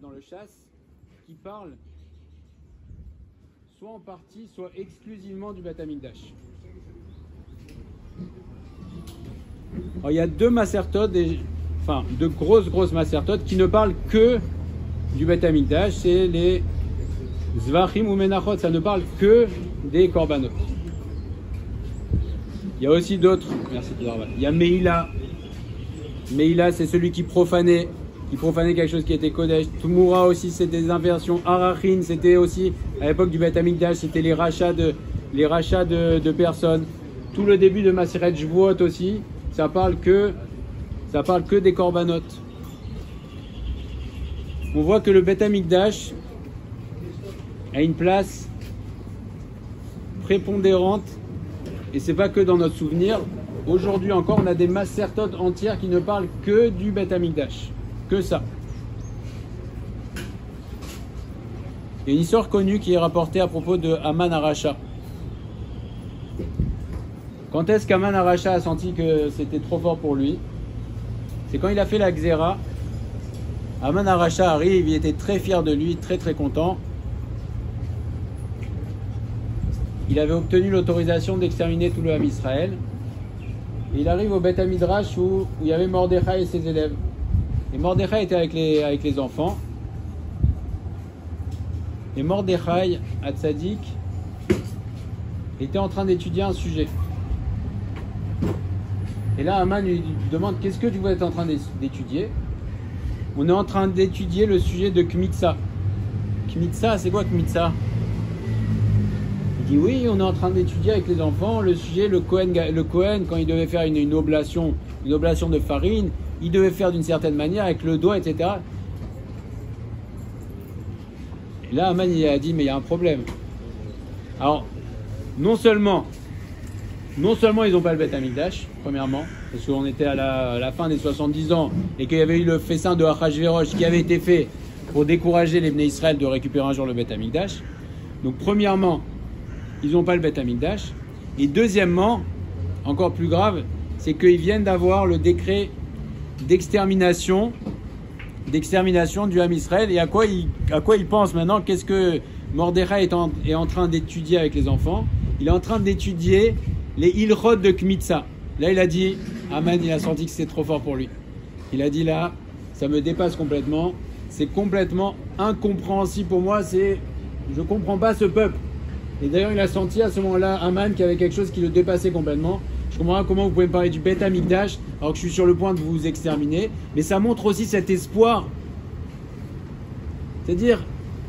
dans le chasse qui parlent soit en partie, soit exclusivement du Beth Amikdash. Alors, il y a deux masertot, deux grosses masertot qui ne parlent que du Beth Amikdash, c'est les Zvachim ou Menachot, ça ne parle que des Korbanot. Il y a aussi d'autres, merci Pidarval. Il y a Meïla. Meïla, c'est celui qui profanait quelque chose qui était Kodesh. Tumura aussi, c'était des inversions. Arachin, c'était aussi, à l'époque du Beth Amikdash, c'était les rachats de personnes. Tout le début de Maseret Shvuot aussi, ça parle que des Korbanot. On voit que le Beth Amikdash a une place prépondérante, et c'est pas que dans notre souvenir. Aujourd'hui encore, on a des masertot entières qui ne parlent que du Beth Amikdash, que ça. Il y a une histoire connue qui est rapportée à propos de Haman Aracha. Quand est-ce qu'Haman Aracha a senti que c'était trop fort pour lui? C'est quand il a fait la Xéra. Haman Aracha arrive, il était très fier de lui, très content. Il avait obtenu l'autorisation d'exterminer tout le Ham Israël. Et il arrive au Beth Midrash où il y avait Mordechai et ses élèves. Et Mordechai était avec les enfants. Et Mordechai, Hatzadik, était en train d'étudier un sujet. Et là, Haman lui demande: qu'est-ce que tu vas être en train d'étudier? On est en train d'étudier le sujet de Kmitsa. Kmitsa, c'est quoi Kmitsa? Il dit: oui, on est en train d'étudier avec les enfants le sujet, le Kohen, quand il devait faire une oblation de farine, il devait faire d'une certaine manière avec le doigt, etc. Et là, Haman il a dit: mais il y a un problème. Alors, non seulement ils n'ont pas le Beth Amikdash, premièrement, parce qu'on était à la fin des 70 ans et qu'il y avait eu le festin de Achashverosh qui avait été fait pour décourager les Bnei Israël de récupérer un jour le Beth Amikdash. Donc, premièrement, ils n'ont pas le Beth Amikdash. Et deuxièmement, encore plus grave, c'est qu'ils viennent d'avoir le décret d'extermination du Ham Israël. Et à quoi ils pensent maintenant? Qu'est-ce que Mordechai est en train d'étudier avec les enfants? Il est en train d'étudier les Ilchot de Kmitsa. Là, il a dit, Haman, il a senti que c'était trop fort pour lui. Il a dit: là, ça me dépasse complètement. C'est complètement incompréhensible pour moi. Je comprends pas ce peuple. Et d'ailleurs, il a senti à ce moment-là, Haman, qu'il y avait quelque chose qui le dépassait complètement. Je comprends pas comment vous pouvez me parler du Beth Amikdash alors que je suis sur le point de vous exterminer. Mais ça montre aussi cet espoir. C'est-à-dire,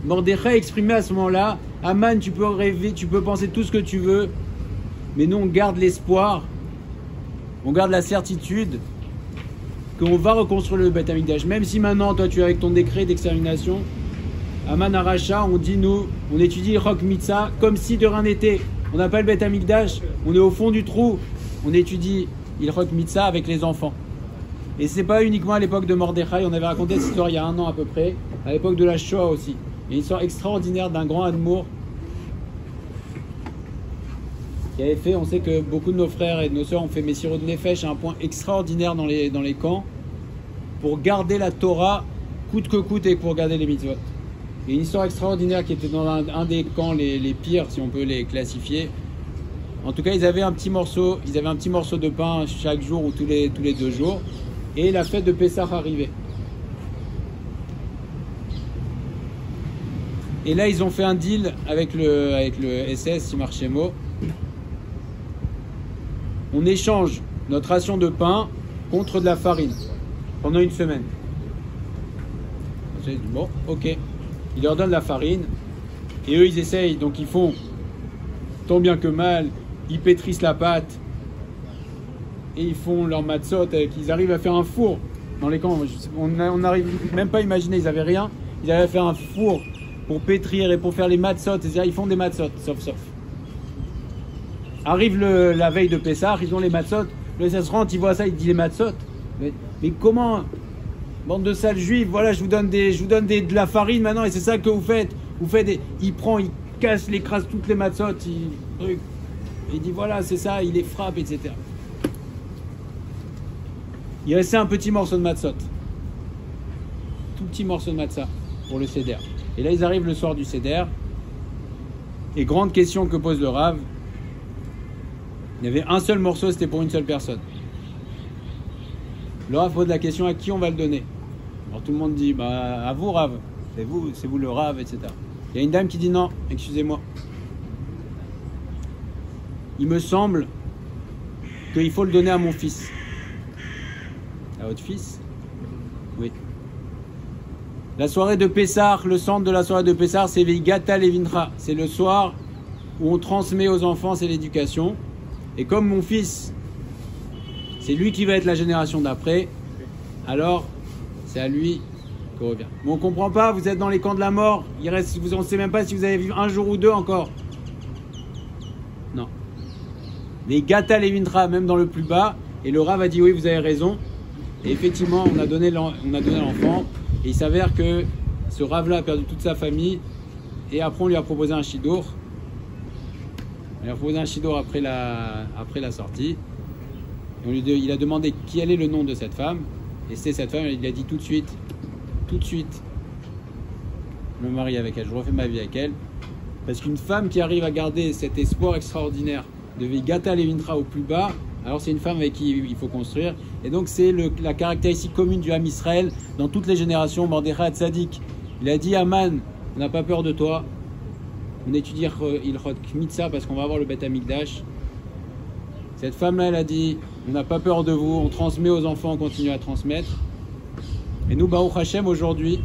Mordechai exprimait à ce moment-là: Haman, tu peux rêver, tu peux penser tout ce que tu veux, mais nous, on garde l'espoir, on garde la certitude qu'on va reconstruire le Beth Amikdash. Même si maintenant, toi, tu es avec ton décret d'extermination, Haman Aracha, on dit, nous, on étudie Chok Mitzah comme si de rien n'était. On n'a pas le Beth Amikdash, on est au fond du trou. On étudie Chok Mitzah avec les enfants. Et c'est pas uniquement à l'époque de Mordechai, on avait raconté cette histoire il y a 1 an à peu près, à l'époque de la Shoah aussi. Il y a une histoire extraordinaire d'un grand admour qui avait fait, on sait que beaucoup de nos frères et de nos sœurs ont fait Messirot Nefesh à un point extraordinaire dans les camps pour garder la Torah coûte que coûte et pour garder les mitzvot. Il y a une histoire extraordinaire qui était dans un des camps les pires, si on peut les classifier. En tout cas, ils avaient un petit morceau de pain chaque jour ou tous les 2 jours. Et la fête de Pessah arrivait. Et là, ils ont fait un deal avec le SS, Yimar Shemo. On échange notre ration de pain contre de la farine pendant 1 semaine. J'ai dit: bon, ok. Ils leur donnent la farine et eux, ils essayent. Donc, ils font tant bien que mal. Ils pétrissent la pâte et ils font leur matzot. Ils arrivent à faire un four dans les camps. On n'arrive même pas à imaginer. Ils n'avaient rien. Ils arrivent à faire un four pour pétrir et pour faire les matzot. C'est-à-dire, ils font des matzot, sauf. Arrive la veille de Pessah, ils ont les matzot. Le SS rentre, il voit ça, il dit: les matzot. Mais comment, bande de sales juifs, voilà, je vous donne de la farine maintenant et c'est ça que vous faites. Il casse, il écrase toutes les matzot, il dit: voilà, c'est ça, il les frappe, etc. Il restait un petit morceau de matzot. Tout tout petit morceau de matzah pour le Seder. Et là, ils arrivent le soir du Seder. Et grande question que pose le Rav. Il y avait un seul morceau, c'était pour une seule personne. Le Rav pose la question à qui on va le donner. Alors tout le monde dit, à vous Rav, c'est vous le Rav, etc. Il y a une dame qui dit non, excusez-moi. Il me semble qu'il faut le donner à mon fils. À votre fils? Oui. La soirée de Pessah, le centre de la soirée de Pessah, c'est Veigata Levincha. C'est le soir où on transmet aux enfants, c'est l'éducation. Et comme mon fils, c'est lui qui va être la génération d'après, alors c'est à lui qu'on revient. Mais on ne comprend pas, vous êtes dans les camps de la mort, on ne sait même pas si vous allez vivre un jour ou deux encore. Non. Les Gata Levincha, même dans le plus bas, et le Rav a dit oui, vous avez raison. Et effectivement, on a donné l'enfant, et il s'avère que ce Rav-là a perdu toute sa famille, et après on lui a proposé un shidour. On lui a proposé un shidour après la sortie. Et il a demandé quel est le nom de cette femme, et c'est cette femme, il a dit tout de suite, je me marie avec elle, je refais ma vie avec elle. Parce qu'une femme qui arrive à garder cet espoir extraordinaire de Veigata Levincha au plus bas, alors c'est une femme avec qui il faut construire. Et donc c'est la caractéristique commune du Ham Israël dans toutes les générations. Mordechai Tzadik, il a dit à Aman, on n'a pas peur de toi. On étudie Ilchot Kmitza parce qu'on va avoir le Beth Amikdash. Cette femme-là, elle a dit, on n'a pas peur de vous, on transmet aux enfants, on continue à transmettre. Et nous, Baruch Hashem, aujourd'hui,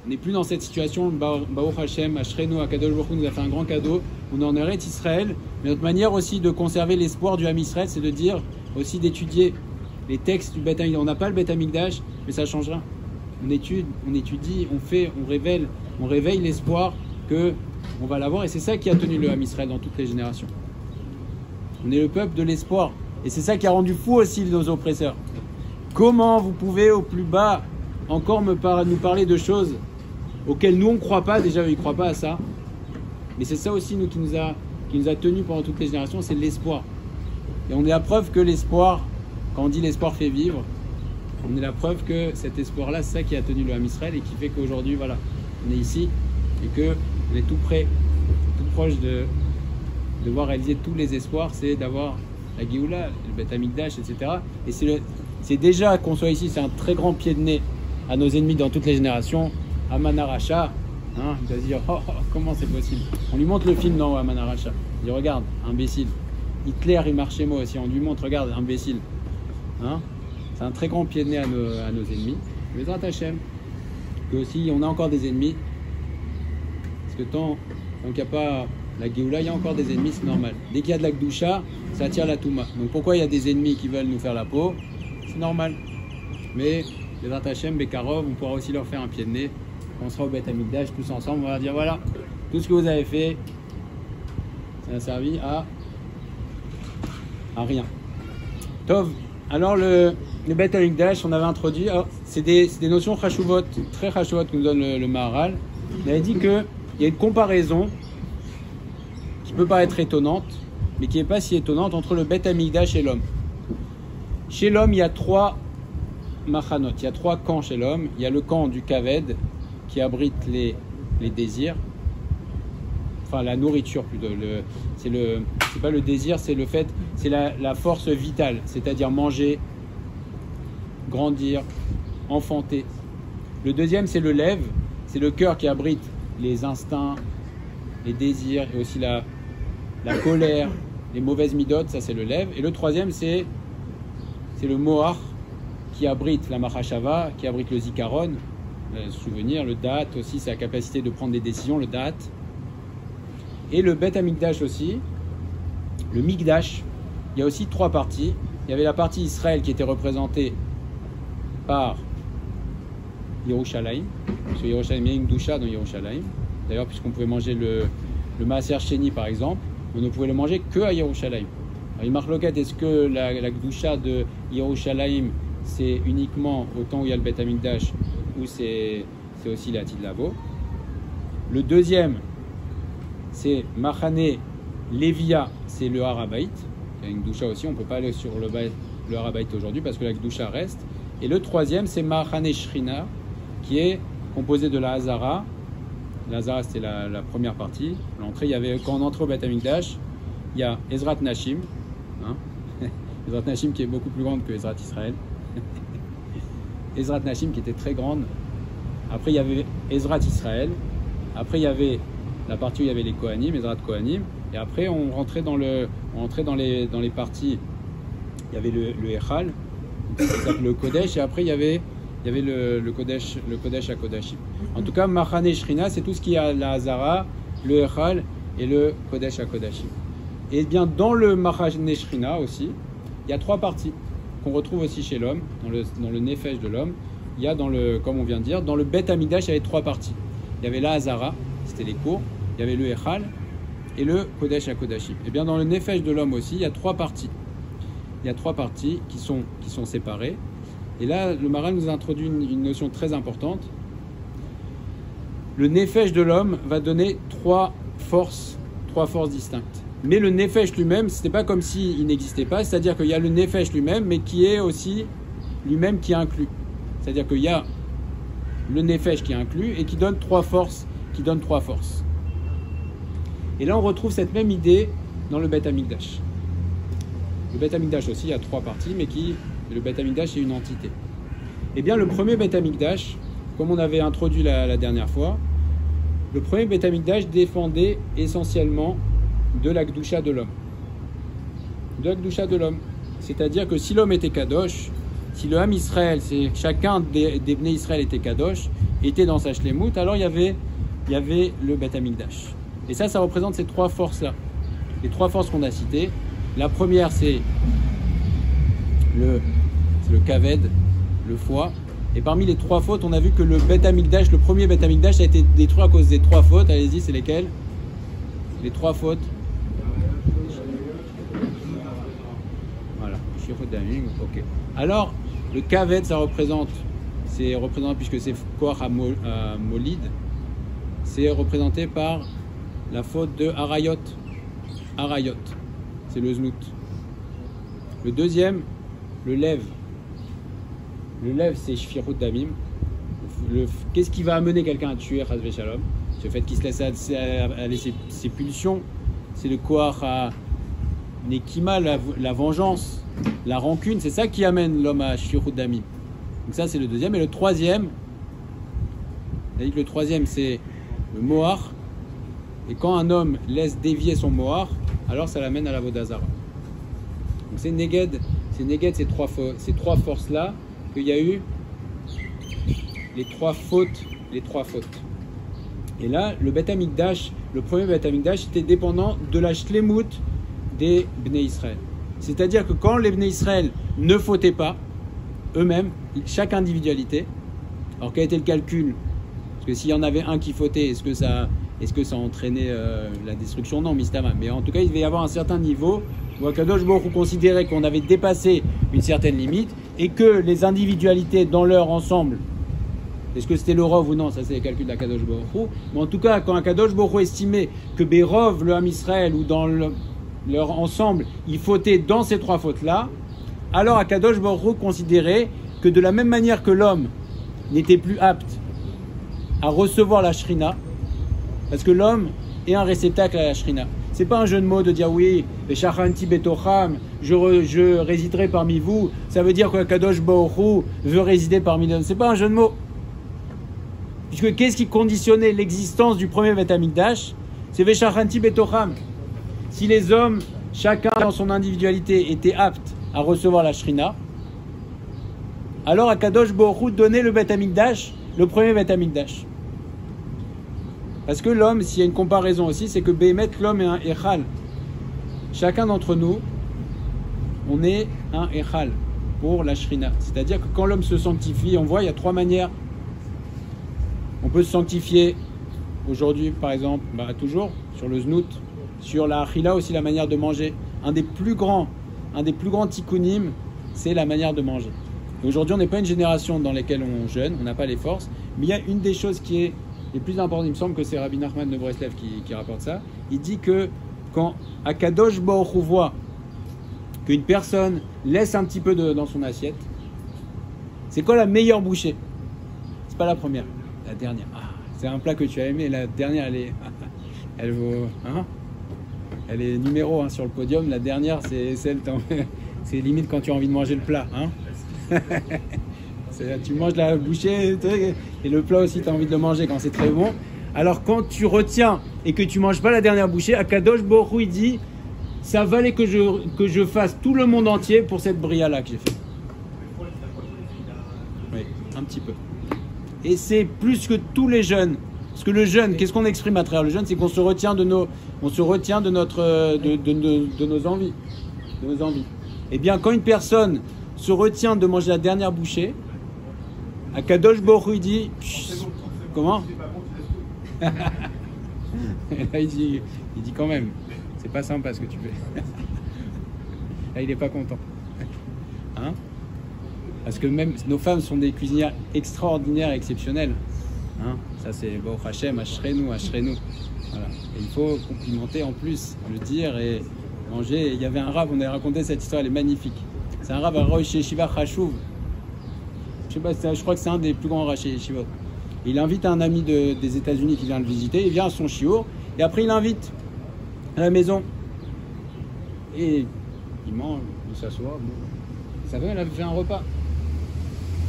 on n'est plus dans cette situation. Baruch Hashem, Ashrenu, Akadosh Baruch Hu nous a fait un grand cadeau. On est en Eretz Israël. Mais notre manière aussi de conserver l'espoir du Ham Israël, c'est de dire aussi d'étudier les textes du Beth Amikdash. On n'a pas le Beth Amikdash, mais ça changera. On étudie, on réveille l'espoir que on va l'avoir. Et c'est ça qui a tenu le Ham Israël dans toutes les générations. On est le peuple de l'espoir. Et c'est ça qui a rendu fou aussi nos oppresseurs. Comment vous pouvez au plus bas encore nous parler de choses auxquelles nous on ne croit pas, déjà ils ne croient pas à ça. Mais c'est ça aussi qui nous a tenus pendant toutes les générations, c'est l'espoir. Et on est la preuve que l'espoir, quand on dit l'espoir fait vivre, on est la preuve que cet espoir-là, c'est ça qui a tenu le Ham Israël et qui fait qu'aujourd'hui, voilà, on est ici et qu'on est tout près, tout proche de voir réaliser tous les espoirs, c'est d'avoir la Géoula, le Beth Amikdash, etc. Et c'est déjà qu'on soit ici, c'est un très grand pied de nez à nos ennemis dans toutes les générations. Aman Aracha, il va se dire comment c'est possible. On lui montre le film dans Aman Aracha. Il dit regarde, imbécile. Hitler, il marchait moi aussi. On lui montre, regarde, imbécile. C'est un très grand pied de nez à nos ennemis. Mais Hashem, que aussi on a encore des ennemis. Parce que tant qu'il n'y a pas la Géoula, il y a encore des ennemis, c'est normal. Dès qu'il y a de la Gdusha, ça attire la Touma. Donc pourquoi il y a des ennemis qui veulent nous faire la peau? C'est normal. Mais les Hashem, Bekarov, on pourra aussi leur faire un pied de nez. On sera au Beth Amikdash tous ensemble, on va leur dire voilà, tout ce que vous avez fait, ça n'a servi à rien. Tov, alors le Beth Amikdash, on avait introduit, c'est des notions chashuvot, très chashuvot que nous donne le Maharal. Il avait dit qu'il y a une comparaison qui peut paraître étonnante, mais qui n'est pas si étonnante entre le Beth Amikdash et l'homme. Chez l'homme, il y a 3 machanot, il y a 3 camps chez l'homme. Il y a le camp du kaved qui abrite les désirs, enfin la nourriture plutôt. C'est pas le désir, c'est le fait, c'est la force vitale, c'est-à-dire manger, grandir, enfanter. Le deuxième, c'est le lève, c'est le cœur qui abrite les instincts, les désirs et aussi la colère, les mauvaises midotes, ça c'est le lève. Et le troisième, c'est le moar qui abrite la machashava, qui abrite le zikaron, le souvenir, le da'at aussi, c'est la capacité de prendre des décisions, le da'at. Et le Beth Amikdash aussi, le Mikdash, il y a aussi 3 parties. Il y avait la partie Israël qui était représentée par Yerushalayim, parce que Yerushalayim, il y a une doucha dans Yerushalayim. D'ailleurs, puisqu'on pouvait manger le Maaser Sheni par exemple, on ne pouvait le manger que à Yerushalayim. Alors, il marque loquette, est-ce que la doucha de Yerushalayim c'est uniquement au temps où il y a le Beth Amikdash ou c'est aussi la Atid Lavo. Le deuxième, c'est Machane Levia, c'est le Harabait. Il y a une doucha aussi, on ne peut pas aller sur le Harabait aujourd'hui parce que la doucha reste. Et le troisième, c'est Mahane Shrina, qui est composé de la Hazara. La Hazara, c'était la première partie. L'entrée, quand on entrait au Beth Amikdash, il y a Ezrat Nashim. Hein Ezrat Nashim qui est beaucoup plus grande que Ezrat Israël. Ezrat Nashim qui était très grande. Après, il y avait Ezrat Israël. Après, il y avait la partie où il y avait les Kohanim, Ezrat Kohanim. Et après, on rentrait dans les parties. Il y avait le Echal, le Kodesh. Et après, il y avait le Kodesh à Kodashim. En tout cas, Mahane Shrina, c'est tout ce qui a la Hazara, le Echal et le Kodesh à Kodashim. Et bien, dans le Mahane Shrina aussi, il y a trois parties qu'on retrouve aussi chez l'homme, dans le Nefesh de l'homme. Il y a comme on vient de dire, dans le Beth Amikdash, il y avait trois parties. Il y avait la Hazara, c'était les cours, il y avait le Echal et le Kodesh à Kodashim. Et bien dans le Nefesh de l'homme aussi, il y a trois parties. Il y a trois parties qui sont séparées. Et là, le Maharal nous a introduit une notion très importante. Le Nefesh de l'homme va donner trois forces distinctes. Mais le Nefesh lui-même, ce n'est pas comme s'il n'existait pas, c'est-à-dire qu'il y a le Nefesh lui-même, mais qui est aussi lui-même qui est inclus. C'est-à-dire qu'il y a le Nefesh qui est inclus et qui donne trois forces. Et là, on retrouve cette même idée dans le Beth Amikdash. Le Beth Amikdash aussi, il y a trois parties, mais le Beth Amikdash est une entité. Eh bien, le premier Beth Amikdash, comme on avait introduit la dernière fois, le premier Beth Amikdash défendait essentiellement de la Gdusha de l'homme. De la Gdusha de l'homme. C'est-à-dire que si l'homme était Kadosh, si le Ham Israël, chacun des Bnei Israël était Kadosh, était dans sa Shlemut, alors il y avait le Beth Amikdash. Et ça représente ces trois forces-là. Les trois forces qu'on a citées. La première, c'est le Kaved, le foie. Et parmi les trois fautes, on a vu que le Beth Amikdash, le premier Beth Amikdash a été détruit à cause des trois fautes. Allez-y, c'est lesquelles? Les trois fautes. Voilà, ok. Alors, le Kaved, ça représente puisque c'est Koach Molid, c'est représenté par la faute de Arayot. Arayot, c'est le Znout. Le deuxième, le Lev. Le Lev, c'est Shfirut Damim. Qu'est-ce qui va amener quelqu'un à tuer Chazvé Shalom? C'est le fait qu'il se laisse aller ses pulsions. C'est le Koach Nekima, la vengeance, la rancune. C'est ça qui amène l'homme à Shfirut Damim. Donc ça, c'est le deuxième. Et le troisième, c'est le Mohar. Et quand un homme laisse dévier son Mohar, alors ça l'amène à la Vodazara. Donc c'est Neged, ces trois forces-là, qu'il y a eu les trois fautes. Et là, le Beth Amikdash, le premier Beth Amikdash, était dépendant de la Shlemut des Bnei Israël. C'est-à-dire que quand les Bnei Israël ne fautaient pas, eux-mêmes, chaque individualité, alors quel était le calcul? Parce que s'il y en avait un qui fautait, est-ce que ça entraînait la destruction? Non, Mistama. Mais en tout cas, il devait y avoir un certain niveau où Akadosh Baruch Hu considérait qu'on avait dépassé une certaine limite et que les individualités dans leur ensemble, est-ce que c'était le Rov ou non? Ça, c'est les calculs d'Akadosh Baruch Hu. Mais en tout cas, quand Akadosh Baruch Hu estimait que Bérov, le Ham Israël, ou dans leur ensemble, il fautait dans ces trois fautes-là, alors Akadosh Baruch Hu considérait que de la même manière que l'homme n'était plus apte à recevoir la Shrina, parce que l'homme est un réceptacle à la Shrina. C'est pas un jeu de mots de dire oui, Shachanti Betocham, je résiderai parmi vous. Ça veut dire que Kadosh Baruch Hu veut résider parmi nous. C'est pas un jeu de mots. Puisque qu'est-ce qui conditionnait l'existence du premier Beth Amikdash? C'est Shachanti Betocham. Si les hommes, chacun dans son individualité, était apte à recevoir la Shrina, alors Kadosh Baruch Hu donnait le Beth Amikdash, le premier Beth Amikdash. Parce que l'homme, s'il y a une comparaison aussi, c'est que Béhémet, l'homme est un Echal. Chacun d'entre nous, on est un Echal pour la Shrina. C'est-à-dire que quand l'homme se sanctifie, on voit, il y a trois manières. On peut se sanctifier aujourd'hui, par exemple, toujours, sur le Znout, sur la Achila aussi, la manière de manger. Un des plus grands tikkunim, c'est la manière de manger. Et aujourd'hui, on n'est pas une génération dans laquelle on jeûne, on n'a pas les forces, mais il y a une des choses qui est les plus importantes, il me semble que c'est Rabbi Nachman de Breslev qui rapporte ça. Il dit que quand Akadosh Baruch Hu voit qu'une personne laisse un petit peu dans son assiette, C'est quoi la meilleure bouchée? C'est pas la première, la dernière. Ah, c'est un plat que tu as aimé, la dernière, elle vaut, hein? Elle est numéro 1 sur le podium. La dernière, c'est celle, c'est limite quand tu as envie de manger le plat, hein? Tu manges la bouchée et le plat aussi, tu as envie de le manger quand c'est très bon. Alors quand tu retiens et que tu manges pas la dernière bouchée, Akadosh Baruch Hu, il dit, ça valait que je fasse tout le monde entier pour cette bria-là que j'ai fait. Oui, un petit peu. Et c'est plus que tous les jeûnes. Parce que le jeûne, qu'est-ce qu'on exprime à travers le jeûne? C'est qu'on se retient de nos envies. De nos envies. Eh bien, quand une personne se retient de manger la dernière bouchée, Akadosh Baruch Hu dit, comment? Et là, il dit quand même, c'est pas sympa ce que tu fais. Là, il n'est pas content. Hein? Parce que même nos femmes sont des cuisinières extraordinaires, exceptionnelles. Hein? Ça, c'est Baruch Hashem, Ashrenu. Voilà. Et il faut complimenter en plus, le dire et manger. Il y avait un rab, on avait raconté cette histoire, elle est magnifique. C'est un rab à Rosh Yeshiva Chashuv. Je crois que c'est un des plus grands Rosh Yeshiva. Il invite un ami des États-Unis qui vient le visiter, il vient à son shiur, et après il l'invite à la maison. Et il mange, il s'assoit. Bon. Sa femme, elle avait fait un repas.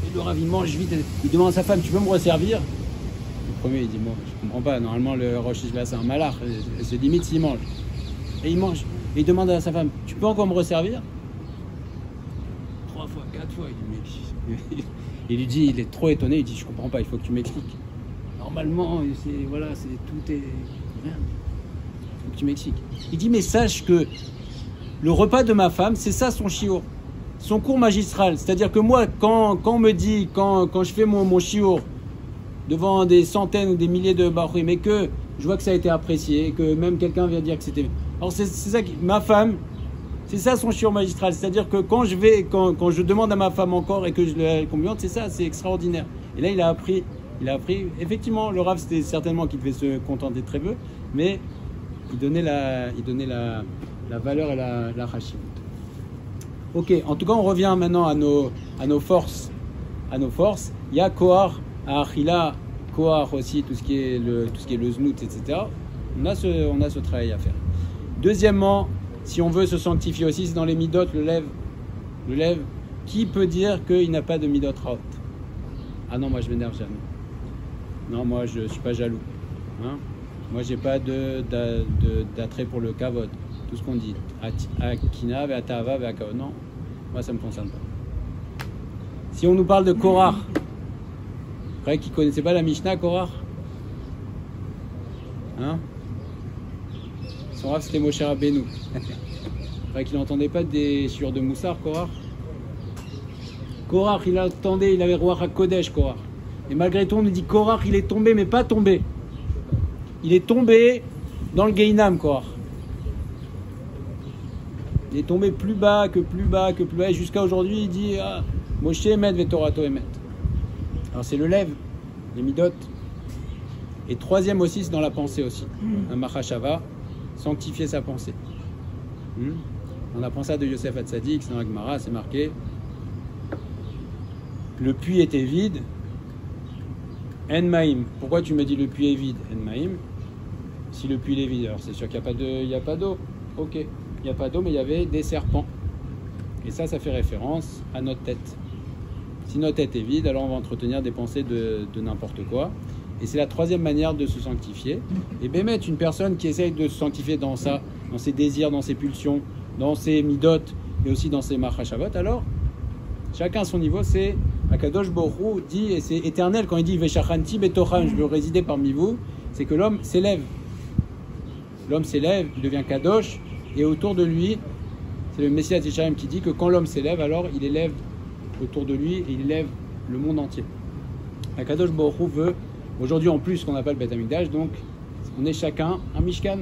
Et le rav, il mange vite, il demande à sa femme, tu peux me resservir? Le premier, il dit, bon, je comprends pas, normalement le Rosh Yeshiva c'est un malach, c'est limite s'il mange. Et il mange, et il demande à sa femme, tu peux encore me resservir? 3 fois, 4 fois, il dit, mais... Il lui dit, il est trop étonné, il dit, je comprends pas, il faut que tu m'expliques. Normalement, tout est... Rien. Il faut que tu m'expliques. Il dit, mais sache que le repas de ma femme, c'est ça son shiur, son cours magistral. C'est-à-dire que moi, quand on me dit, quand je fais mon shiur devant des centaines ou des milliers de baruch, mais que je vois que ça a été apprécié, que même quelqu'un vient dire que c'était... Alors c'est ça, ma femme, c'est ça son shiur magistral. C'est-à-dire que quand je demande à ma femme encore et que je la complimente, c'est ça, c'est extraordinaire. Et là, il a appris, effectivement, le Rav, c'était certainement qu'il devait se contenter très peu, mais il donnait la valeur et la chashivut. Ok, en tout cas, on revient maintenant à nos forces. Il y a Kohar, à Achila, Kohar aussi, tout ce qui est le znout, etc. On a ce travail à faire. Deuxièmement, si on veut se sanctifier aussi, c'est dans les midot, le lève. Qui peut dire qu'il n'a pas de midot raot? Ah non, moi je m'énerve jamais. Non, moi je suis pas jaloux. Hein? Moi j'ai pas d'attrait pour le kavod. Tout ce qu'on dit. Akina, ve'atava, ve'akavod. Non, moi ça me concerne pas. Si on nous parle de Korach, après qui connaissait pas la Mishnah, Korach? Hein? Son rave c'était Moshe Rabbeinu. Après qu'il n'entendait pas des sueurs de Moussar, Korach. Korach, il attendait, il avait Ruach HaKodesh, Korach. Et malgré tout, on nous dit Korach, il est tombé, mais pas tombé. Il est tombé dans le Gehinam, Korach. Il est tombé plus bas, et jusqu'à aujourd'hui, il dit Moshe Emet Vetorato Emet. Alors c'est le lève, les midot. Et troisième aussi, c'est dans la pensée aussi. Un Machashava, sanctifier sa pensée. On apprend ça de Yosef Hatzadik, c'est dans la Gemara, c'est marqué. Le puits était vide. En Maïm. Pourquoi tu me dis le puits est vide? En Maïm. Si le puits est vide, alors c'est sûr qu'il n'y a pas d'eau. Ok, il n'y a pas d'eau, mais il y avait des serpents. Et ça fait référence à notre tête. Si notre tête est vide, alors on va entretenir des pensées de n'importe quoi. Et c'est la troisième manière de se sanctifier. Et Bémet, une personne qui essaye de se sanctifier dans ça, dans ses désirs, dans ses pulsions, dans ses midot, et aussi dans ses machashavot, alors chacun à son niveau, c'est Akadosh Baruch Hu dit, et c'est éternel quand il dit Veshachanti betocham, je veux résider parmi vous, c'est que l'homme s'élève. L'homme s'élève, il devient Kadosh, et autour de lui, c'est le Messias Yesharim qui dit que quand l'homme s'élève, alors il élève autour de lui et il élève le monde entier. Akadosh Baruch Hu veut, aujourd'hui en plus qu'on appelle Beth Amikdash, donc on est chacun un Mishkan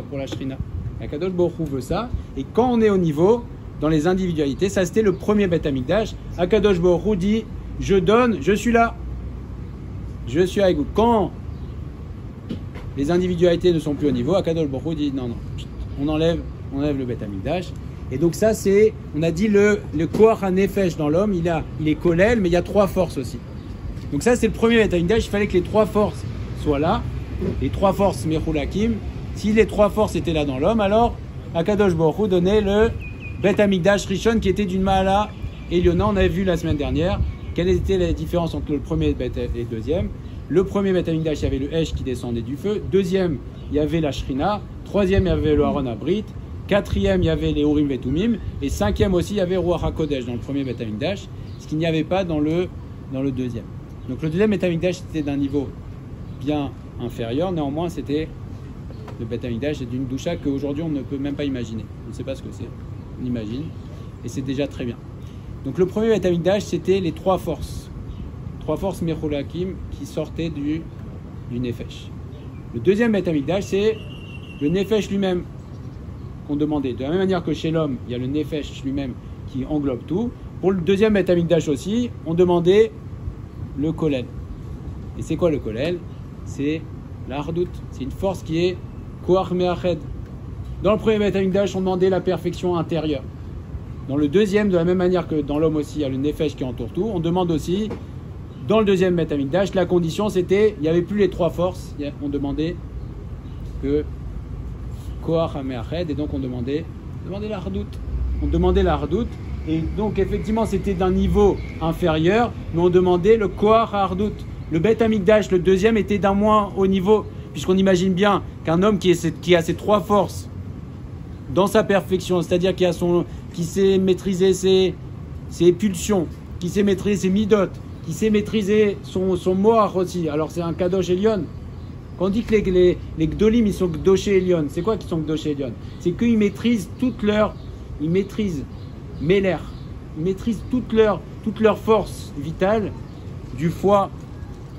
pour la Shrina. Akadosh Baruch Hu veut ça, et quand on est au niveau, dans les individualités, ça c'était le premier Beth Amikdash. Akadosh Baruch Hu dit, je donne, je suis là. Je suis avec vous. Quand les individualités ne sont plus au niveau, Akadosh Baruch Hu dit, non, on enlève le Beth Amikdash. Et donc ça, c'est, on a dit le Koach HaNefesh dans l'homme, il est Kolel, mais il y a 3 forces aussi. Donc ça, c'est le premier Bet HaMikdash. Il fallait que les 3 forces soient là, les 3 forces Mechulakim. Si les 3 forces étaient là dans l'homme, alors Akadosh Baruch Hu donnait le Bet HaMikdash Rishon qui était d'une Maala Eliona. On avait vu la semaine dernière quelle était la différence entre le premier Bet et le deuxième. Le premier Bet HaMikdash, il y avait le Hesh qui descendait du feu. Deuxième, il y avait la Shrina. Troisième, il y avait le Aaron Abrit. Quatrième, il y avait les Urim Vetumim. Et cinquième aussi, il y avait Ruach HaKodesh dans le premier Bet HaMikdash, ce qu'il n'y avait pas dans le deuxième. Donc le deuxième Bet HaMikdash était d'un niveau bien inférieur. Néanmoins, c'était le Bet HaMikdash d'une doucha qu'aujourd'hui on ne peut même pas imaginer. On ne sait pas ce que c'est. On imagine. Et c'est déjà très bien. Donc le premier Bet HaMikdash, c'était les 3 forces. 3 forces Mechulakim qui sortaient du Nefesh. Le deuxième Bet HaMikdash, c'est le Nefesh lui-même qu'on demandait. De la même manière que chez l'homme, il y a le Nefesh lui-même qui englobe tout. Pour le deuxième Bet HaMikdash aussi, on demandait le Kolel. Et c'est quoi le Kolel? C'est la Hardout. C'est une force qui est Koach Me'ached. Dans le premier Bet HaMikdash, on demandait la perfection intérieure. Dans le deuxième, de la même manière que dans l'homme aussi, il y a le Nefesh qui entoure tout, on demande aussi, dans le deuxième Bet HaMikdash, la condition c'était, il n'y avait plus les 3 forces, on demandait que Koach HaMe'ached, et donc on demandait la Hardout. On demandait la Hardout, et donc effectivement c'était d'un niveau inférieur, mais on demandait le Koach HaHardout. Le Bet HaMikdash, le deuxième, était d'un moins haut niveau, puisqu'on imagine bien qu'un homme qui a ces 3 forces dans sa perfection, c'est-à-dire qui sait maîtriser ses pulsions, qui sait maîtriser ses midot, qui sait maîtriser son moar aussi. Alors c'est un Kadosh Elyon. Quand on dit que les Gdolim, ils sont Gdoché Elyon, c'est quoi qu'ils sont Gdoché Elyon? C'est qu'ils maîtrisent ils maîtrisent Meler, ils maîtrisent toute leur force vitale du foie,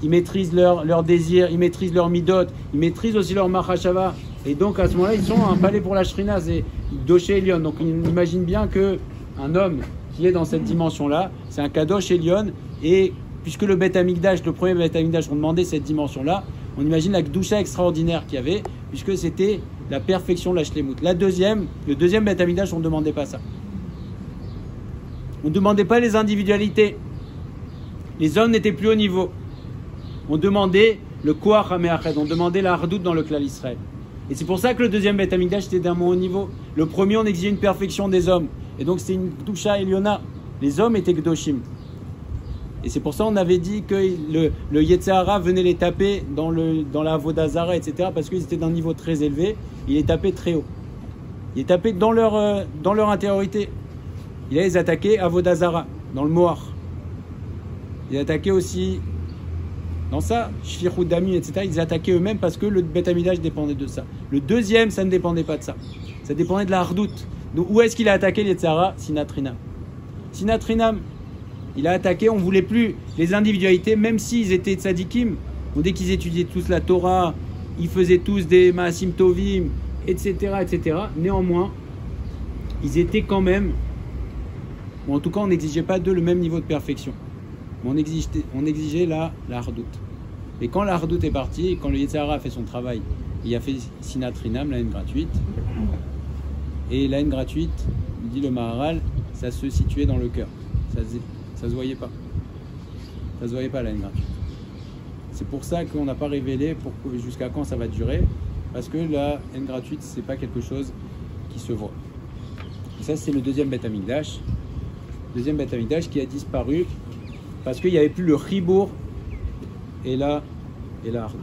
ils maîtrisent leur désir, ils maîtrisent leur midot, ils maîtrisent aussi leur machashava. Et donc à ce moment-là, ils sont un palais pour la Shrina, c'est Doché Elion. Donc on imagine bien qu'un homme qui est dans cette dimension-là, c'est un Kadosh Elion. Et puisque le Bet HaMikdash, le premier Bet HaMikdash, on demandait cette dimension-là, on imagine la Gdusha extraordinaire qu'il y avait, puisque c'était la perfection de la Shlemut. Le deuxième Bet HaMikdash, on ne demandait pas ça. On ne demandait pas les individualités. Les hommes n'étaient plus au niveau. On demandait le Koach HaMe'ached, on demandait la Hardout dans le Klal Israël. Et c'est pour ça que le deuxième Bet HaMikdash était d'un moins haut niveau. Le premier, on exigeait une perfection des hommes. Et donc c'est une Gdusha Eliona. Les hommes étaient Gdoshim. Et c'est pour ça qu'on avait dit que le Yetzirah venait les taper dans la Avodah Zara, etc. Parce qu'ils étaient d'un niveau très élevé. Il les tapait très haut. Il les tapait dans leur intériorité. Il allait les attaquer à Avodah Zara, dans le Mohar. Il attaquait aussi dans ça, Shfichut Damim, etc. Ils attaquaient eux-mêmes parce que le Bet HaMikdash dépendait de ça. Le deuxième, ça ne dépendait pas de ça. Ça dépendait de la Hardout. Donc où est-ce qu'il a attaqué les Yetzirah? Sinatrinam. Sinatrinam. Il a attaqué, on ne voulait plus les individualités, même s'ils étaient tzadikim. Dès qu'ils étudiaient tous la Torah, ils faisaient tous des Maasim Tovim, etc., etc. Néanmoins, ils étaient quand même, ou en tout cas, on n'exigeait pas d'eux le même niveau de perfection. Mais on exigeait la Hardout. Et quand la Hardout est partie, quand le Yetzirah a fait son travail, il a fait Sinatrinam, la haine gratuite. Et la haine gratuite, dit le Maharal, ça se situait dans le cœur. Ça se voyait pas. Ça se voyait pas la haine gratuite. C'est pour ça qu'on n'a pas révélé jusqu'à quand ça va durer. Parce que la haine gratuite, c'est pas quelque chose qui se voit. Et ça, c'est le deuxième Bet HaMikdash. Deuxième Bet HaMikdash qui a disparu parce qu'il n'y avait plus le Chibour et la Hardout.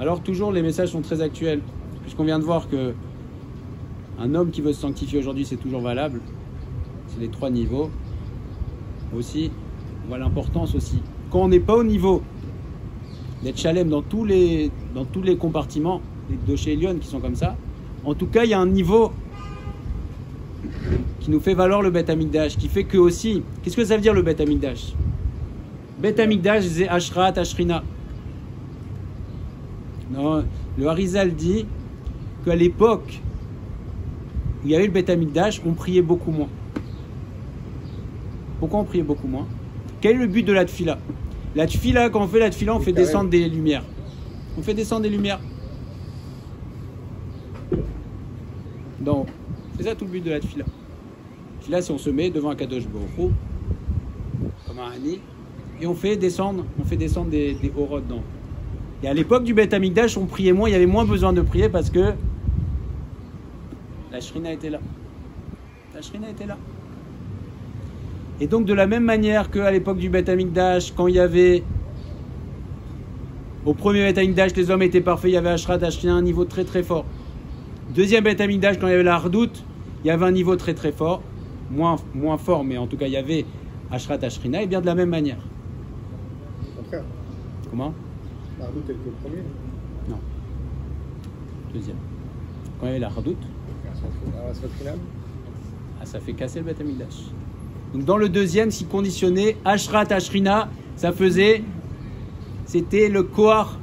Alors toujours, les messages sont très actuels. Puisqu'on vient de voir que un homme qui veut se sanctifier aujourd'hui, c'est toujours valable. C'est les 3 niveaux. Aussi, on voit l'importance aussi. Quand on n'est pas au niveau d'être Shalem dans tous les compartiments, les Doché Elion qui sont comme ça, en tout cas, il y a un niveau qui nous fait valoir le Bet HaMikdash, qui fait que aussi, qu'est-ce que ça veut dire le Bet HaMikdash? Bet HaMikdash, c'est Ashrat, Ashrina. Non, le Harizal dit qu'à l'époque où il y avait le Bet HaMikdash, on priait beaucoup moins. Pourquoi on priait beaucoup moins? Quel est le but de la tfila? La tfila, quand on fait la tfila, on fait descendre des lumières. On fait descendre des lumières. Donc, c'est ça tout le but de la tfila. Là, si on se met devant un Kadosh Baruch Hu, comme un Hani, et on fait descendre des Horot dedans. Et à l'époque du Beth Amikdash, on priait moins, il y avait moins besoin de prier parce que la Shrina était là. La Shrina était là. Et donc de la même manière qu'à l'époque du Beth Amikdash, quand il y avait au premier Beth Amikdash, les hommes étaient parfaits, il y avait Ashrat Ashrina, un niveau très très fort. Deuxième Beth Amikdash, quand il y avait la Hardout, il y avait un niveau très très fort, moins fort, mais en tout cas il y avait Ashrat Ashrina, et bien de la même manière. Au contraire. Comment? La Hardout était le premier. Non. Deuxième. Quand il y avait la Hardout, ça fait casser le Beth Amikdash. Donc dans le deuxième, si conditionné, Ashrat Ashrina, ça faisait, c'était le Kohar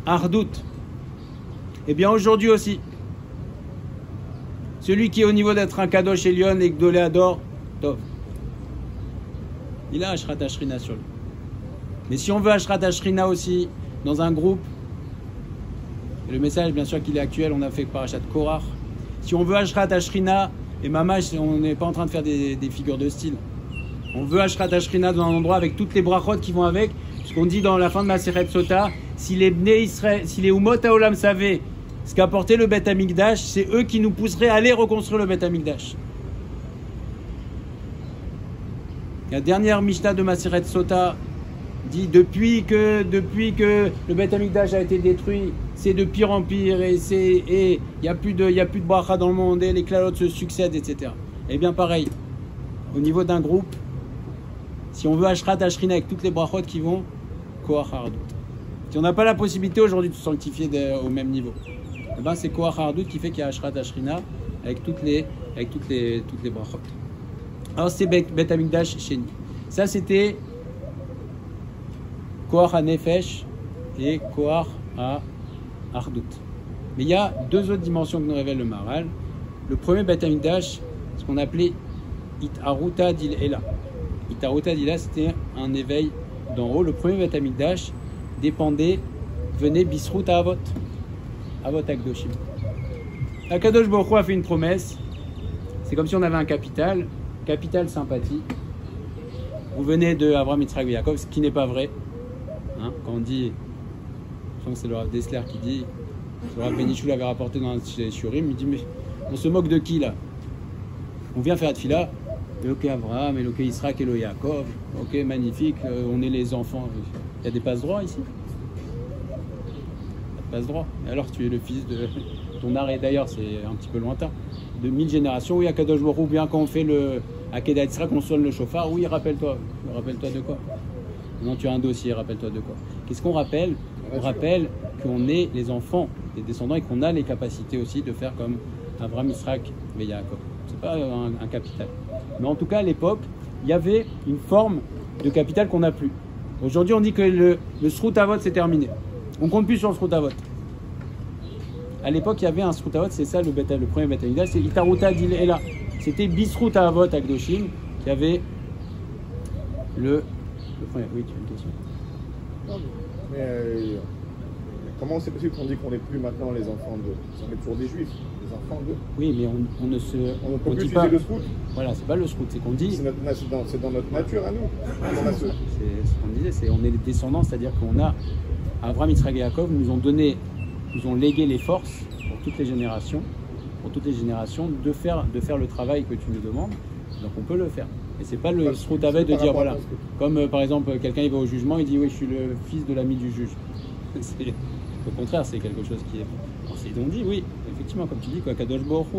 Hardout. Et bien aujourd'hui aussi, celui qui est au niveau d'être un Kadosh Elyon et Gdolé Ador, Tov, il a Ashrat Ashrina sur lui. Mais si on veut Ashrat Ashrina aussi dans un groupe, le message bien sûr qu'il est actuel, on a fait Parashat Korach. Si on veut Ashrat Ashrina, et Mamash, on n'est pas en train de faire des figures de style. On veut Ashrat Ashrina dans un endroit avec toutes les brachot qui vont avec. Ce qu'on dit dans la fin de Maseret Sota, si les Bnei Israël, si les Umot Haolam savaient ce qu'apportait le Beth Amikdash, c'est eux qui nous pousseraient à aller reconstruire le Beth Amikdash. La dernière Mishnah de Maseret Sota dit depuis que le Beth Amikdash a été détruit, c'est de pire en pire et il y a plus de bracha dans le monde et les klalotes se succèdent, etc. Et bien pareil, au niveau d'un groupe, si on veut Ashrat Ashrina avec toutes les brachot qui vont, Kohar Hardout. Si on n'a pas la possibilité aujourd'hui de se sanctifier au même niveau, eh ben c'est Kohar Hardout qui fait qu'il y a Ashrat Ashrina avec toutes les brachot. Alors c'est Beth Amikdash Sheni. Ça c'était Kohar HaNefesh et Kohar HaArdout. Mais il y a deux autres dimensions que nous révèle le Maharal. Le premier Beth Amikdash, ce qu'on appelait Itaruta Dil-Ela. Itaruta Dil-Ela, c'était un éveil d'en haut. Le premier Beth Amikdash venait Bisrout à Avot. Avot Akdoshim. Akadosh Baruch Hu a fait une promesse. C'est comme si on avait un capital sympathie. On venait de Avraham, Yitzhak et Yaakov, ce qui n'est pas vrai. Hein, quand on dit, je pense que c'est le Rav Dessler qui dit, le Rav Benichou l'avait rapporté dans les Shurim, il dit mais on se moque de qui là? On vient faire Tfila, Eloké Avraham, Eloké Yitzhak, Eloké Yaakov, ok magnifique, on est les enfants. Il y a des passe-droits ici? Pas de passe-droit. Et alors tu es le fils de ton arrêt, d'ailleurs c'est un petit peu lointain, de 1000 générations. Oui, à Kadosh Baruch Hu, bien quand on fait le Akedat Yitzhak, on sonne le chauffard, oui rappelle-toi de quoi? Non, tu as un dossier, rappelle-toi de quoi? Qu'est-ce qu'on rappelle? On rappelle qu'on est les enfants des descendants et qu'on a les capacités aussi de faire comme Avraham, Yitzhak et Yaakov. C'est pas un capital. Mais en tout cas, à l'époque, il y avait une forme de capital qu'on n'a plus. Aujourd'hui, on dit que le Srut Avot, c'est terminé. On compte plus sur le Srut Avot. À l'époque, il y avait un Srut Avot, c'est ça le premier Beth Amikdash, c'est Itaruta Dil-Ela. C'était Bisrut Avot Akdoshim, qui avait le premier. Oui, tu as une question. Non, mais comment c'est possible qu'on dit qu'on n'est plus maintenant les enfants de... On est toujours des juifs, les enfants de... Oui, mais on ne peut plus dit pas... le srout. Voilà, c'est pas le srout, c'est qu'on dit... C'est dans notre nature à nous. C'est ce qu'on disait, on est les descendants, c'est-à-dire qu'on a... Avraham, Yitzhak et Yaakov nous ont légué les forces pour toutes les générations, de faire le travail que tu nous demandes. Donc on peut le faire. Et c'est pas le srout avec de dire voilà. Comme par exemple quelqu'un il va au jugement, il dit oui je suis le fils de l'ami du juge. Au contraire c'est quelque chose qui est. Ils ont dit oui effectivement comme tu dis quoi Kadosh Baruch Hu,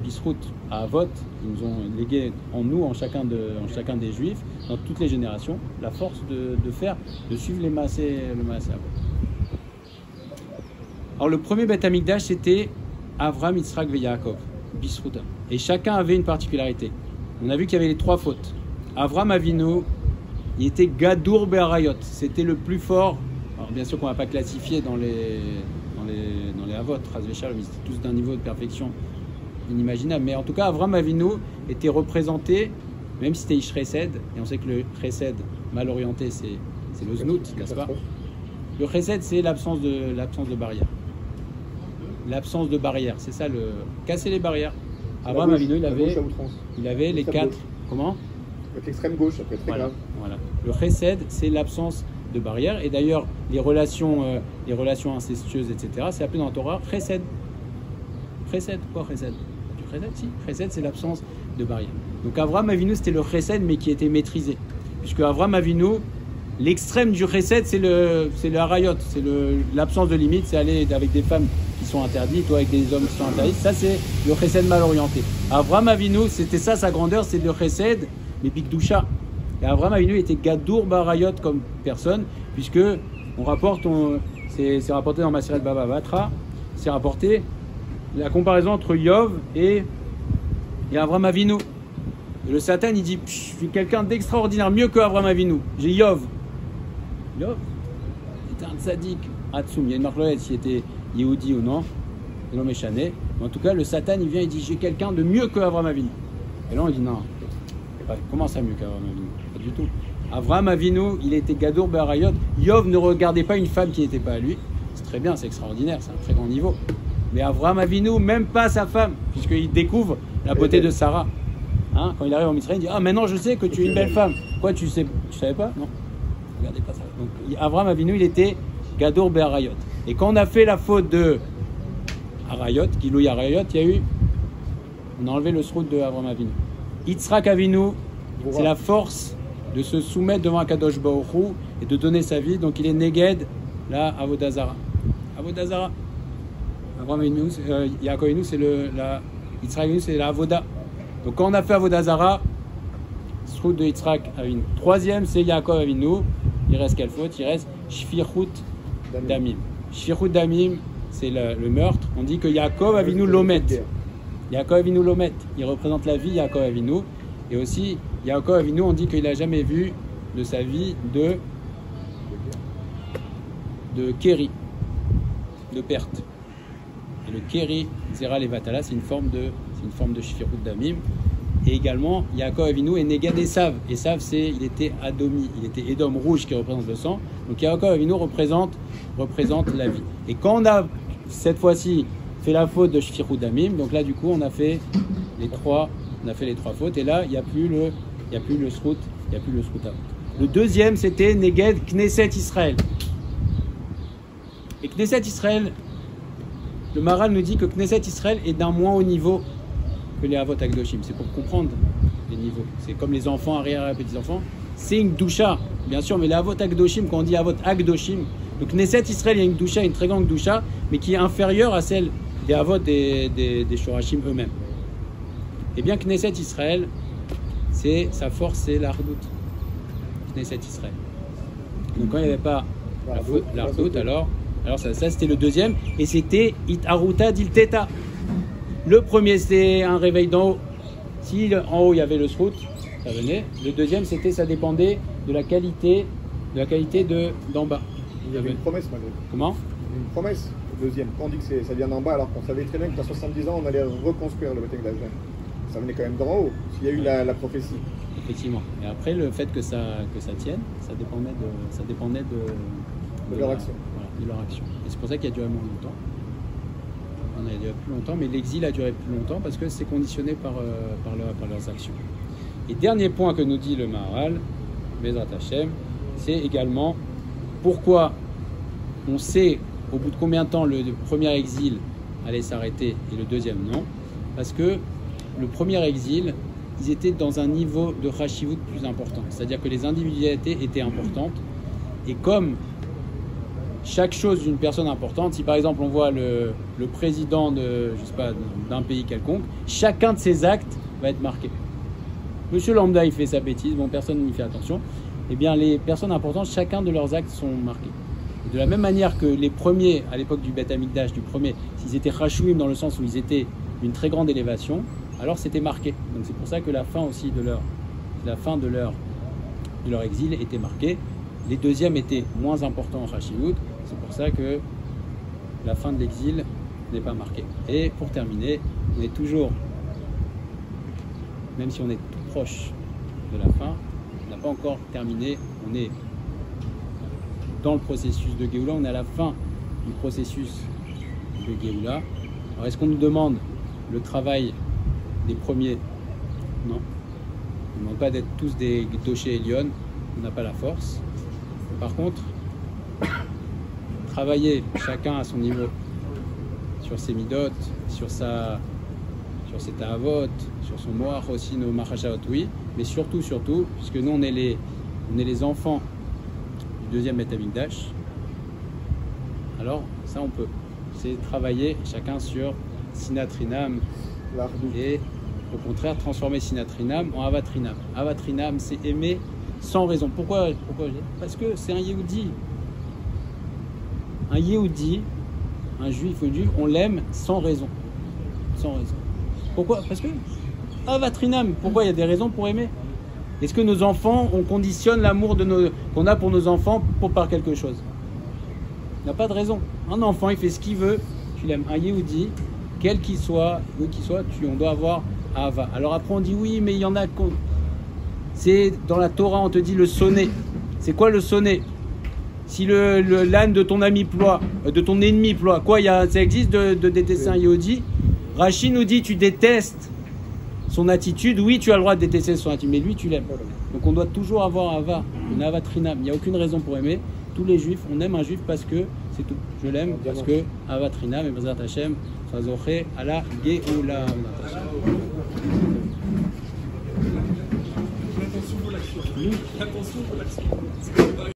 Bisrout à Avot, ils nous ont légué en chacun des juifs dans toutes les générations la force de suivre le maasé Avot. Alors le premier Beth Amikdash c'était Avraham, Yitzhak et Yaakov, Bisrout. Et chacun avait une particularité. On a vu qu'il y avait les trois fautes. Avraham Avinu, il était Gadour Be'arayot. C'était le plus fort. Alors bien sûr qu'on ne va pas classifier dans les Avot, Razvéchal, mais c'était tous d'un niveau de perfection inimaginable. Mais en tout cas, Avraham Avinu était représenté, même si c'était Ish Chesed, et on sait que le Chesed mal orienté, c'est le Znout, n'est-ce pas? Le Chesed, c'est l'absence de barrière. L'absence de barrière, c'est ça, casser les barrières. Avraham Avinu, il avait... il avait les 4. Comment? Avec l'extrême gauche, ça peut être très grave. Voilà. Le chesed, c'est l'absence de barrière. Et d'ailleurs, les relations incestueuses, etc., c'est appelé dans la Torah chesed. Chesed, quoi chesed? Du chesed, si. Chesed, c'est l'absence de barrière. Donc Avraham Avinu, c'était le chesed, mais qui était maîtrisé. Puisque Avraham Avinu, l'extrême du chesed, c'est le harayot, c'est l'absence de limite, c'est aller avec des femmes qui sont interdites ou avec des hommes qui sont interdits. Ça, c'est le chesed mal orienté. Avraham Avinu, c'était ça sa grandeur, c'est le chesed, mais bikdusha. Et Avraham Avinu était gadour barayot comme personne, puisque on rapporte, c'est rapporté dans Maseret Baba Batra, c'est rapporté la comparaison entre Yov et Avraham Avinu. Et le Satan, il dit, je suis quelqu'un d'extraordinaire, mieux que Avraham Avinu. J'ai Yov. Yov était un tzaddik, Hatsum. Il y a une marque s'il était Yehudi ou non, et l'homme est chané. Mais en tout cas, le Satan, il vient et dit, j'ai quelqu'un de mieux que Avraham Avinu. Et là, on dit, non, comment ça mieux qu'Avraham Avinu? Pas du tout. Avraham Avinu, il était Gadour Be'arayot. Yov ne regardait pas une femme qui n'était pas à lui. C'est très bien, c'est extraordinaire, c'est un très grand niveau. Mais Avraham Avinu, même pas sa femme, puisqu'il découvre la beauté de Sarah. Hein, quand il arrive en Israël, il dit, ah maintenant je sais que tu es une belle femme. Quoi, tu savais pas? Non. Regardez pas ça. Donc Avraham Avinu, il était Gadour Be'arayot. Et quand on a fait la faute de Arayot, Gilouï Arayot, il y a eu, on a enlevé le srout de Avraham Avinu. Yitzhak Avinu, c'est la force de se soumettre devant Akadosh Baruch Hu et de donner sa vie. Donc il est Neged, la Avodah Zara. Avodah Zara. Avraham Avinu, Yaakov Avinu, c'est Yitzhak Avinu, c'est la Avodah. Donc quand on a fait Avodah Zara, srout de Yitzhak Avinu. Troisième, c'est Yaakov Avinu. Il reste quelle faute? Il reste Shfirut Damim. Shfirut Damim, c'est le meurtre. On dit que Yaakov Avinu Lomet. Yaakov Avinu Lomet, il représente la vie Yaakov Avinu. Et aussi, Yaakov Avinu, on dit qu'il n'a jamais vu de sa vie de Kéri, de perte. Et le Kéri, Zera Levatala, c'est une forme de Shfirut Damim. Et également, Yaakov Avinu est Neged Esav. Esav, il était Adomi, il était Édom rouge qui représente le sang. Donc Yaakov Avinu représente la vie. Et quand on a, cette fois-ci, fait la faute de Shfirut Damim, donc là, du coup, on a fait les trois fautes. Et là, il n'y a plus le srout avant. Le deuxième, c'était Neged Knesset Israël. Et Knesset Israël, le Maral nous dit que Knesset Israël est d'un moins haut niveau que les Avot Akdoshim. C'est pour comprendre les niveaux. C'est comme les enfants, arrière-petits-enfants. C'est une doucha, bien sûr, mais les Avot Akdoshim, quand on dit Avot Akdoshim, donc Knesset Israël, il y a une doucha, une très grande doucha, mais qui est inférieure à celle des Avot des Shorashim eux-mêmes. Et bien Knesset Israël, sa force, c'est l'Ardout. Knesset Israël. Donc quand il n'y avait pas l'Ardout, alors ça c'était le deuxième, et c'était It Aruta Dilteta. Le premier, c'était un réveil d'en haut. Si en haut il y avait le srout, ça venait. Le deuxième, ça dépendait de la qualité d'en bas. Il y avait une promesse malgré tout. Comment? Une promesse. Le deuxième. Quand on dit que ça vient d'en bas, alors qu'on savait très bien qu'à 70 ans, on allait reconstruire le Beth Amikdash. Ça venait quand même d'en haut. S'il y a eu la prophétie. Effectivement. Et après, le fait que ça tienne, ça dépendait de leur action. Voilà, de leur action. Et c'est pour ça qu'il a duré moins longtemps. On a duré plus longtemps, mais l'exil a duré plus longtemps parce que c'est conditionné par leurs actions. Et dernier point que nous dit le Maharal, Bezrat Hashem, c'est également pourquoi on sait au bout de combien de temps le premier exil allait s'arrêter et le deuxième non. Parce que le premier exil, ils étaient dans un niveau de Chashivut plus important. C'est-à-dire que les individualités étaient importantes. Et comme chaque chose d'une personne importante, si par exemple on voit le président d'un pays quelconque, chacun de ses actes va être marqué. Monsieur Lambda, il fait sa bêtise, bon, personne n'y fait attention. Eh bien, les personnes importantes, chacun de leurs actes sont marqués. Et de la même manière que les premiers, à l'époque du Beth Amikdash, s'ils étaient Chashouim dans le sens où ils étaient d'une très grande élévation, alors c'était marqué. Donc c'est pour ça que la fin aussi de leur exil était marquée. Les deuxièmes étaient moins importants en Chashivut. C'est pour ça que la fin de l'exil n'est pas marquée. Et pour terminer, on est toujours, même si on est tout proche de la fin, on n'a pas encore terminé. On est dans le processus de Géoula, on est à la fin du processus de Géoula. Alors est-ce qu'on nous demande le travail des premiers Non. On ne demande pas d'être tous des Gdoshé et Lyon. On n'a pas la force. Par contre, travailler chacun à son niveau sur ses midot, sur ses ta'avot, sur son moach aussi, nos machashaot, oui, mais surtout, puisque nous on est les enfants du deuxième Beth Amikdash, alors ça on peut. C'est travailler chacun sur Sinatrinam et au contraire transformer Sinatrinam en Avatrinam. Avatrinam, c'est aimer sans raison. Pourquoi Parce que c'est un Yehudi. Un Yehudi, un juif ou une juive, on l'aime sans raison. Sans raison. Pourquoi? Parce que Avatrinam, pourquoi il y a des raisons pour aimer? Est-ce que nos enfants, on conditionne l'amour qu'on a pour nos enfants par quelque chose? Il n'y a pas de raison. Un enfant, il fait ce qu'il veut, tu l'aimes. Un Yehudi, quel qu'il soit, où qu'il soit, on doit avoir Ava. Alors après on dit oui, mais il y en a... C'est dans la Torah, on te dit le sonnet. C'est quoi le sonnet? Si l'âne de ton ami ploie, de ton ennemi ploie, quoi, ça existe de détester un Yehudi? Rashi nous dit tu détestes son attitude, oui tu as le droit de détester son attitude, mais lui tu l'aimes. Donc on doit toujours avoir Ava, une Avatrinam. Il n'y a aucune raison pour aimer. Tous les juifs, on aime un juif parce que c'est tout. Je l'aime parce que Avatrinam et Bezrat Hashem, Sazoché, Allah, Geoula. Attention pour l'action.